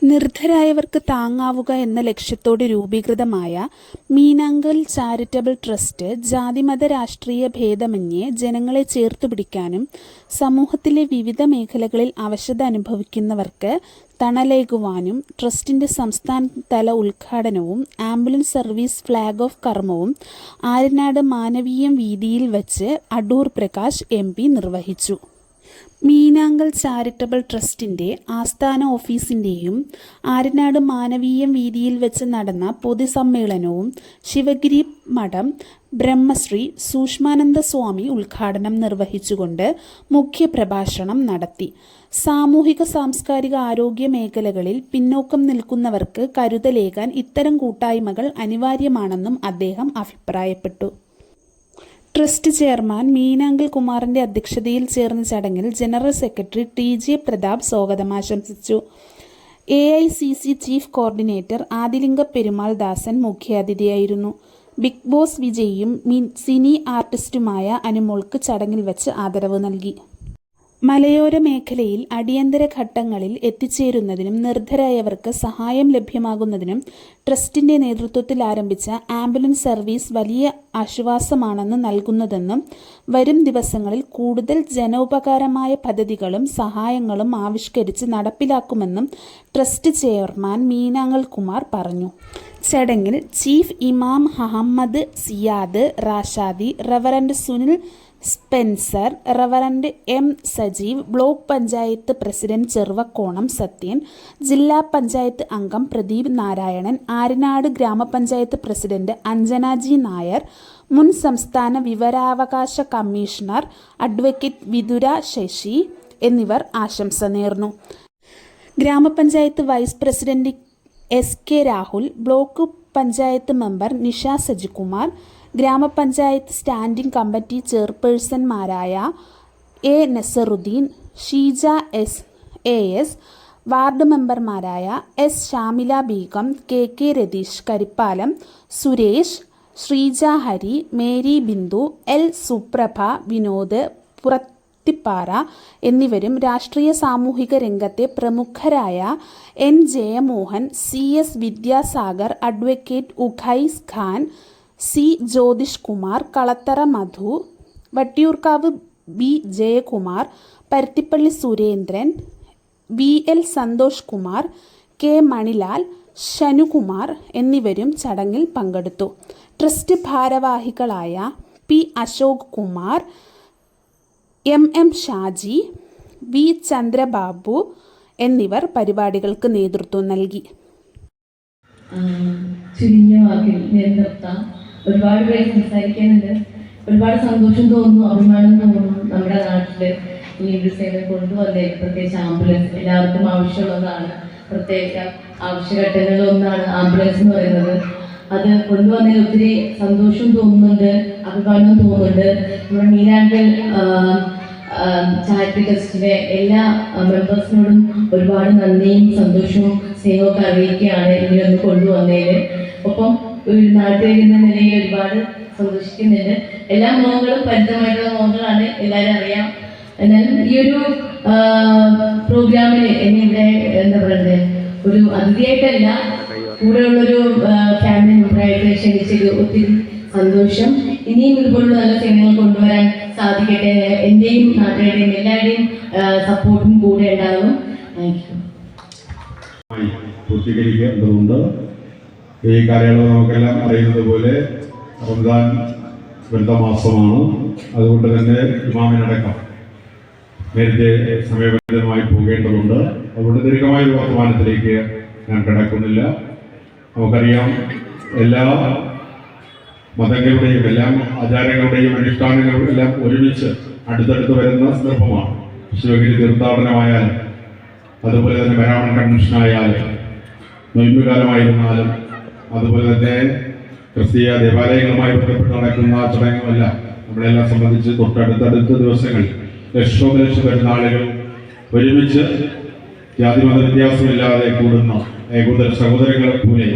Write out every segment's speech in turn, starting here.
നിർധരായവർക്ക് താങ്ങാവുക എന്ന ലക്ഷ്യത്തോടെ രൂപീകൃതമായ Meenankal charitable trust ജാതിമത രാഷ്ട്രീയ ഭേദമന്യേ ജനങ്ങളെ ചേർത്തുപിടിക്കാനും സമൂഹത്തിലെ വിവിധ മേഖലകളിൽ അവശത അനുഭവിക്കുന്നവർക്ക് തണലേകുവാനും ട്രസ്റ്റിന്റെ സംസ്ഥാനതല ഉദ്ഘാടനവും ആംബുലൻസ് സർവീസ് ഫ്ലാഗ് ഓഫ് കർമ്മവും ആര്യനാട് മാനവീയം വീതിയിൽ വച്ച് അടൂർ പ്രകാശ് MP നിർവഹിച്ചു. മീനാങ്കൽ ചാരിറ്റബിൾ ട്രസ്റ്റിന്റെ ആസ്ഥാന ഓഫീസിന്റെയും ആര്യനാട് മാനവീയം വീതിയിൽ വെച്ച് നടന്ന പൊതുസമ്മേളനവും ശിവഗിരി മഠം ബ്രഹ്മശ്രീ സൂക്ഷ്മാനന്ദ സ്വാമി ഉദ്ഘാടനം നിർവഹിച്ചുകൊണ്ട് മുഖ്യപ്രഭാഷണം നടത്തി. സാമൂഹിക സാംസ്കാരിക ആരോഗ്യ മേഖലകളിൽ പിന്നോക്കം നിൽക്കുന്നവർക്ക് കരുതലേകാൻ ഇത്തരം കൂട്ടായ്മകൾ അനിവാര്യമാണെന്നും അദ്ദേഹം അഭിപ്രായപ്പെട്ടു. ട്രസ്റ്റ് ചെയർമാൻ മീനാങ്കൽ കുമാറിന്റെ അധ്യക്ഷതയിൽ ചേർന്ന ചടങ്ങിൽ ജനറൽ സെക്രട്ടറി TJ പ്രതാപ് സ്വാഗതമാശംസിച്ചു. AICC chief coordinator Adilinga Perumal Dasan മുഖ്യാതിഥിയായിരുന്നു. ബിഗ് ബോസ് വിജയിയും സിനി ആർട്ടിസ്റ്റുമായ അനുമോൾക്ക് ചടങ്ങിൽ വച്ച് ആദരവ് നൽകി. മലയോര മേഖലയിൽ അടിയന്തര ഘട്ടങ്ങളിൽ എത്തിച്ചേരുന്നതിനും നിർധരായവർക്ക് സഹായം ലഭ്യമാകുന്നതിനും ട്രസ്റ്റിന്റെ നേതൃത്വത്തിൽ ആരംഭിച്ച ആംബുലൻസ് സർവീസ് വലിയ ആശ്വാസമാണെന്ന് നൽകുന്നതെന്നും വരും ദിവസങ്ങളിൽ കൂടുതൽ ജനോപകാരമായ പദ്ധതികളും സഹായങ്ങളും ആവിഷ്കരിച്ച് നടപ്പിലാക്കുമെന്നും ട്രസ്റ്റ് ചെയർമാൻ മീനാങ്കൽ കുമാർ പറഞ്ഞു. ചടങ്ങിൽ ചീഫ് ഇമാം Ahammed Siyad Rashadi, reverend Sunil Spencer, reverend M Sajeev, block panchayat president Cheruvakkonam Sathyan, ജില്ലാ പഞ്ചായത്ത് അംഗം പ്രദീപ് നാരായണൻ, ആര്യനാട് ഗ്രാമപഞ്ചായത്ത് പ്രസിഡന്റ് അഞ്ജന G നായർ, മുൻ സംസ്ഥാന വിവരാവകാശ കമ്മീഷണർ അഡ്വക്കേറ്റ് വിതുര ശശി എന്നിവർ ആശംസ നേർന്നു. ഗ്രാമപഞ്ചായത്ത് vice president SK Rahul, block panchayat member Nisha Sajikumar, ഗ്രാമപഞ്ചായത്ത് സ്റ്റാൻഡിംഗ് കമ്മിറ്റി ചെയർപേഴ്സൺമാരായ A Nasarudheen, Sheeja AS, ward മെമ്പർമാരായ S Shamila Beegum, KK Ratheesh Karippalam, Suresh, Sreeja Hari, Mary Bindu, L Suprabha, Vinod Purathippara എന്നിവരും രാഷ്ട്രീയ സാമൂഹിക രംഗത്തെ പ്രമുഖരായ N Jayamohan, CS Vidyasagar, advocate Ukhais Khan, C Jyothish Kumar, Kalathara Madhu, Vattiyoorkavu B Jayakumar, Paruthippally Surendran, VL Santhosh Kumar, K Manilal, Shanukumar എന്നിവരും ചടങ്ങിൽ പങ്കെടുത്തു. ട്രസ്റ്റ് ഭാരവാഹികളായ P Ashok Kumar, MM Shaji, V Chandrababu എന്നിവർ പരിപാടികൾക്ക് നേതൃത്വം നൽകി. ചുരുങ്ങിയ വാക്കിൽ നിർത്താം. ഒരുപാട് പേര് സംസാരിക്കാനുണ്ട്. ഒരുപാട് സന്തോഷം തോന്നുന്നു, അഭിമാനം തോന്നുന്നു. നമ്മുടെ നാട്ടില് ഈ ഒരു സേവനം കൊണ്ടുവന്നേ, പ്രത്യേകിച്ച് ആംബുലൻസ് എല്ലാവർക്കും ആവശ്യമുള്ളതാണ്. പ്രത്യേക ആവശ്യഘട്ടങ്ങളിലൊന്നാണ് ആംബുലൻസ് എന്ന് പറയുന്നത്. അത് കൊണ്ടുവന്നതിൽ ഒത്തിരി സന്തോഷം തോന്നുന്നുണ്ട്, അഭിമാനം തോന്നുന്നുണ്ട്. നമ്മുടെ മീനാങ്കൽ ചാരിറ്റി ട്രസ്റ്റിലെ എല്ലാ മെമ്പേഴ്സിനോടും ഒരുപാട് നന്ദിയും സന്തോഷവും സ്നേഹമൊക്കെ അറിയിക്കുകയാണ് ഇങ്ങനെയൊന്ന് കൊണ്ടുവന്നതിന്. ഒപ്പം ഒരു നാട്ടുകാരെന്ന നിലയിൽ ഒരുപാട് സന്തോഷിക്കുന്നുണ്ട്. എല്ലാ മോഹങ്ങളും പരിചയമായിട്ടുള്ള മോഹങ്ങളാണ്, എല്ലാവരും അറിയാം. എന്നാലും ഈ ഒരു പ്രോഗ്രാമിൽ എന്നെ ഇവിടെ എന്താ പറയുന്നത്, ഒരു അതിഥിയായിട്ടല്ല, കൂടെയുള്ളൊരു ഫാമിലി മെമ്പറായിട്ട് ക്ഷണിച്ചത് ഒത്തിരി സന്തോഷം. ഇനിയും ഇതുപോലുള്ള നല്ല സേവനങ്ങൾ കൊണ്ടുവരാൻ സാധിക്കട്ടെ. എൻ്റെയും നാട്ടുകാരുടെയും എല്ലാവരുടെയും സപ്പോർട്ടും കൂടെ ഉണ്ടാകും. പൂർത്തീകരിക്കേണ്ടതുണ്ട്. ഈ കാലയളവ് നമുക്കെല്ലാം അറിയുന്നത് പോലെ റംസാൻ വ്രതമാസമാണ്. അതുകൊണ്ട് തന്നെ ഇമാമിനടക്കം നേരത്തെ സമയബന്ധിതമായി പോകേണ്ടതുണ്ട്. അതുകൊണ്ട് ദീർഘമായ ഒരു വർത്തമാനത്തിലേക്ക് ഞാൻ കിടക്കുന്നില്ല. നമുക്കറിയാം, എല്ലാ മതങ്ങളുടെയും എല്ലാ ആചാരങ്ങളുടെയും അനുഷ്ഠാനങ്ങളും എല്ലാം ഒരുമിച്ച് അടുത്തടുത്ത് വരുന്ന സന്ദർഭമാണ്. ശിവഗിരി തീർത്ഥാടനമായാലും അതുപോലെ തന്നെ ബരാമൺ കൺവെൻഷനായാലും നൊയിമ്പുകാലമായിരുന്നാലും അതുപോലെ തന്നെ ക്രിസ്തീയ ദേവാലയങ്ങളുമായി ബന്ധപ്പെട്ട് നടക്കുന്ന ചടങ്ങുമെല്ലാം നമ്മളെല്ലാം സംബന്ധിച്ച് തൊട്ടടുത്തടുത്ത ദിവസങ്ങളിൽ ലക്ഷോപലക്ഷം വരുന്ന ആളുകൾ ഒരുമിച്ച് ജാതിമത വ്യത്യാസമില്ലാതെ കൂടുന്ന ഏകോദര സഹോദരങ്ങളെ പോലെ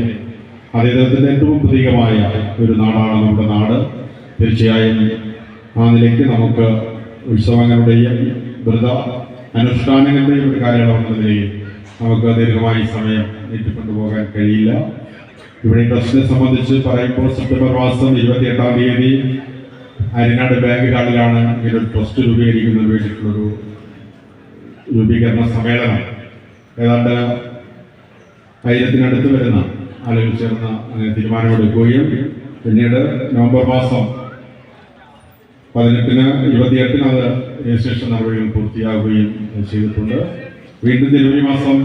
അദ്ദേഹത്തിൻ്റെ ഏറ്റവും പ്രതീകമായ ഒരു നാടാണ് നമ്മുടെ നാട്. തീർച്ചയായും ആ നിലയ്ക്ക് നമുക്ക് ഉത്സവങ്ങളുടെയും വ്രത അനുഷ്ഠാനങ്ങളുടെയും ഒരു കാലയളവെന്ന നിലയിൽ നമുക്ക് ദീർഘമായി സമയം നീട്ടിക്കൊണ്ടുപോകാൻ കഴിയില്ല. ഇവിടെ ട്രസ്റ്റിനെ സംബന്ധിച്ച് പറയുമ്പോൾ സെപ്റ്റംബർ മാസം 28-ാം തീയതി അരിനാട് ബാങ്ക് ഹാളിലാണ് ഇങ്ങനൊരു ട്രസ്റ്റ് രൂപീകരിക്കുന്നതിന് വേണ്ടിയിട്ടുള്ളൊരു രൂപീകരണ സമ്മേളനം. ഏതാണ്ട് 1000-നടുത്ത് വരുന്ന ആളുകൾ ചേർന്ന് അങ്ങനെ തീരുമാനമെടുക്കുകയും പിന്നീട് നവംബർ മാസം 18-ന് 28-ന് അത് രജിസ്ട്രേഷൻ നടപടികൾ പൂർത്തിയാകുകയും ചെയ്തിട്ടുണ്ട്. വീണ്ടും ജനുവരി മാസം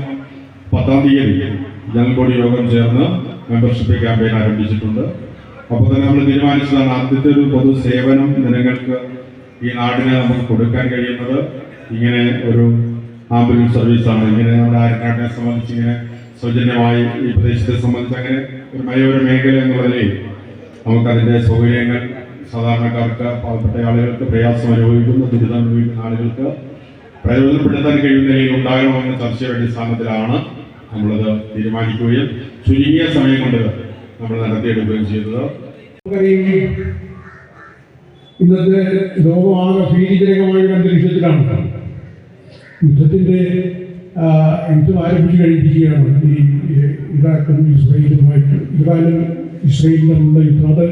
10-ാം തീയതി ജനറൽ ബോഡി യോഗം ചേർന്ന് മെമ്പർഷിപ്പ് ക്യാമ്പയിൻ ആരംഭിച്ചിട്ടുണ്ട്. അപ്പോൾ തന്നെ നമ്മൾ തീരുമാനിച്ചതാണ് ആദ്യത്തെ ഒരു പൊതു സേവനം ജനങ്ങൾക്ക് ഈ നാടിനെ നമുക്ക് കൊടുക്കാൻ കഴിയുന്നത് ഇങ്ങനെ ഒരു ആംബുലൻസ് സർവീസാണ്. ഇങ്ങനെ നമ്മുടെ ആര്യനാടിനെ സംബന്ധിച്ച് ഇങ്ങനെ സൗജന്യമായി ഈ പ്രദേശത്തെ സംബന്ധിച്ച് അങ്ങനെ ഒരു മലയോര മേഖല എന്നുള്ള നിലയിൽ നമുക്കതിൻ്റെ സൗകര്യങ്ങൾ സാധാരണക്കാർക്ക്, പാവപ്പെട്ട ആളുകൾക്ക്, പ്രയാസം അനുഭവിക്കുന്ന, ദുരിതം അനുഭവിക്കുന്ന ആളുകൾക്ക് പ്രയോജനപ്പെടുത്താൻ കഴിയുന്ന നിലയിൽ ഉണ്ടാകണമെന്ന ചർച്ചയുടെ അടിസ്ഥാനത്തിലാണ് നമ്മളത് തീരുമാനിക്കുകയും ചുരുങ്ങിയ സമയം കൊണ്ട് നമ്മൾ നടത്തിയെടുക്കുകയും ചെയ്തത്. ഇന്നത്തെ ലോകമാകെ ഭീതിജനകമായ ഒരു അന്തരീക്ഷത്തിലാണ്. യുദ്ധത്തിൻ്റെ യുദ്ധം ആരംഭിച്ചു കഴിഞ്ഞിരിക്കുകയാണ്. ഈ ഇറാഖും ഇറാനും ഇസ്രയേലും തമ്മിലുള്ള യുദ്ധം അത്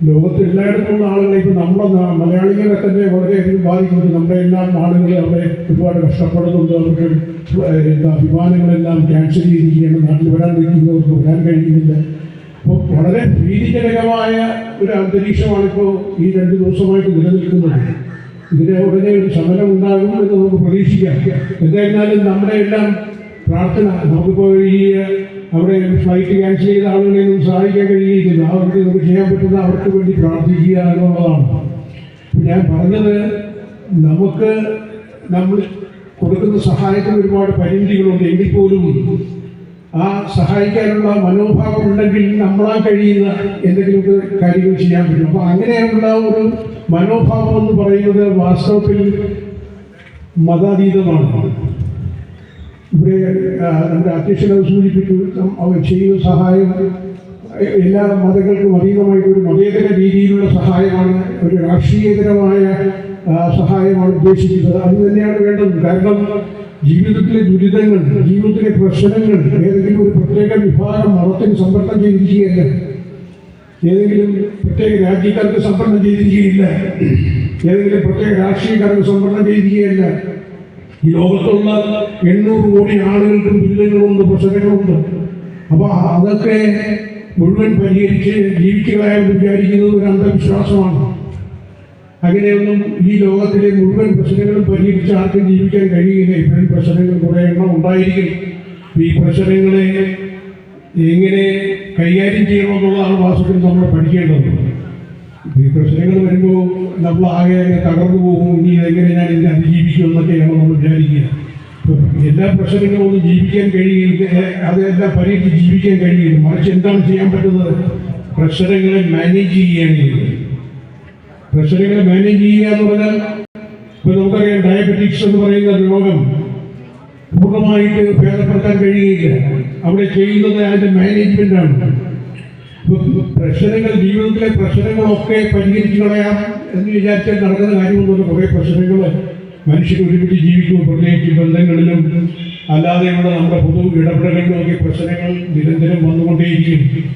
ലോകത്ത് എല്ലായിടത്തുള്ള ആളുകളെ ഇപ്പോൾ നമ്മുടെ മലയാളികളെ തന്നെ വളരെയധികം ബാധിക്കുന്നുണ്ട്. നമ്മുടെ എല്ലാം ആളുകൾ അവിടെ ഒരുപാട് കഷ്ടപ്പെടുന്നുണ്ട്. അവർക്ക് വിമാനങ്ങളെല്ലാം ക്യാൻസൽ ചെയ്തിരിക്കുകയാണ്. നാട്ടിൽ വരാൻ നിൽക്കുന്നവർക്ക് വരാൻ കഴിയുന്നില്ല. അപ്പോൾ വളരെ ഭീതിജനകമായ ഒരു അന്തരീക്ഷമാണിപ്പോൾ ഈ 2 ദിവസമായിട്ട് നിലനിൽക്കുന്നത്. ഇതിന് ഉടനെ ഒരു ശമനം ഉണ്ടാകും എന്ന് നമുക്ക് പ്രതീക്ഷിക്കാം. എന്തായിരുന്നാലും നമ്മുടെ എല്ലാം പ്രാർത്ഥന, നമുക്കിപ്പോൾ ഈ അവിടെ ഫ്ലൈറ്റ് ക്യാൻസൽ ചെയ്ത ആളുകളെയൊന്നും സഹായിക്കാൻ കഴിയുന്നില്ല. അവർക്ക് നമുക്ക് ചെയ്യാൻ പറ്റുന്ന അവർക്ക് വേണ്ടി പ്രാർത്ഥിക്കുക എന്നുള്ളതാണ്. ഞാൻ പറഞ്ഞത്, നമുക്ക് നമ്മൾ കൊടുക്കുന്ന സഹായത്തിന് ഒരുപാട് പരിമിതികളുണ്ട്. എങ്കിൽ പോലും ആ സഹായിക്കാനുള്ള മനോഭാവം ഉണ്ടെങ്കിൽ നമ്മളാൽ കഴിയുന്ന എന്തെങ്കിലുമൊക്കെ കാര്യങ്ങൾ ചെയ്യാൻ പറ്റും. അപ്പോൾ അങ്ങനെയുള്ള ഒരു മനോഭാവം എന്ന് പറയുന്നത് വാസ്തവത്തിൽ മതാതീതമാണ്. ഇവിടെ നമ്മുടെ അധ്യക്ഷനത് സൂചിപ്പിച്ചു. അവർ ചെയ്യുന്ന സഹായം എല്ലാ മതങ്ങൾക്കും അതീതമായിട്ടൊരു മതേതര രീതിയിലുള്ള സഹായമാണ്, ഒരു രാഷ്ട്രീയതരമായ സഹായമാണ് ഉദ്ദേശിക്കുന്നത്. അത് തന്നെയാണ് വേണ്ടത്. കാരണം ജീവിതത്തിലെ ദുരിതങ്ങൾ, ജീവിതത്തിലെ പ്രശ്നങ്ങൾ ഏതെങ്കിലും ഒരു പ്രത്യേക വിഭാഗം മതത്തിന് സംവരണം ചെയ്തിരിക്കുകയല്ല, ഏതെങ്കിലും പ്രത്യേക രാജ്യക്കാർക്ക് സംവരണം ചെയ്തിരിക്കുകയില്ല, ഏതെങ്കിലും പ്രത്യേക രാഷ്ട്രീയക്കാർക്ക് സംവരണം ചെയ്തിരിക്കുകയല്ല. ഈ ലോകത്തുള്ള 800 കോടി ആളുകൾക്കും ദുരിതങ്ങളുണ്ട്, പ്രശ്നങ്ങളുണ്ട്. അപ്പോൾ അതൊക്കെ മുഴുവൻ പരിഹരിച്ച് ജീവിക്കുകയാണെന്ന് വിചാരിക്കുന്നത് ഒരു അന്ധവിശ്വാസമാണ്. അങ്ങനെയൊന്നും ഈ ലോകത്തിലെ മുഴുവൻ പ്രശ്നങ്ങളും പരിഹരിച്ച് ആർക്കും ജീവിക്കാൻ കഴിയില്ല. ഇപ്പോഴും പ്രശ്നങ്ങൾ കുറേ എണ്ണം ഉണ്ടായിരിക്കും. ഈ പ്രശ്നങ്ങളെ എങ്ങനെ കൈകാര്യം ചെയ്യണമെന്നുള്ളതാണ് വാസ്തവത്തിൽ നമ്മൾ പഠിക്കേണ്ടത്. ഈ പ്രശ്നങ്ങൾ വരുമ്പോൾ നമ്മൾ ആകെ തകർന്നു പോകും. ഇനി എങ്ങനെ ഞാൻ ഇതിനെ അതിജീവിക്കും എന്നൊക്കെയാണ് നമ്മൾ വിചാരിക്കുക. എല്ലാ പ്രശ്നങ്ങളും ഒന്നും ജീവിക്കാൻ കഴിയില്ല, അതെല്ലാം പരിഹരിച്ച് ജീവിക്കാൻ കഴിയില്ല. മറിച്ച് എന്താണ് ചെയ്യാൻ പറ്റുന്നത്? പ്രശ്നങ്ങളെ മാനേജ് ചെയ്യുകയാണ് ചെയ്യുന്നത്. പ്രഷറുകളെ മാനേജ് ചെയ്യുക എന്ന് പറഞ്ഞാൽ, ഇപ്പോൾ നമുക്കറിയാം ഡയബറ്റിക്സ് എന്ന് പറയുന്ന രോഗം പൂർണ്ണമായിട്ട് ഭേദപ്പെടുത്താൻ കഴിയുകയില്ല. അവിടെ ചെയ്യുന്നത് അതിൻ്റെ മാനേജ്മെൻറ്റാണ്. പ്രശ്നങ്ങൾ, ജീവിതത്തിലെ പ്രശ്നങ്ങളൊക്കെ പരിഹരിച്ചു കളയാം എന്ന് വിചാരിച്ചാൽ നടക്കുന്ന കാര്യമൊന്നുമില്ല. കുറേ പ്രശ്നങ്ങൾ മനുഷ്യർ ഒരുമിച്ച് ജീവിക്കുമ്പോൾ, പ്രത്യേകിച്ച് ബന്ധങ്ങളിലും അല്ലാതെയുള്ള നമ്മുടെ പൊതു ഇടപെടലുകളിലുമൊക്കെ പ്രശ്നങ്ങൾ നിരന്തരം വന്നുകൊണ്ടേയിരിക്കും.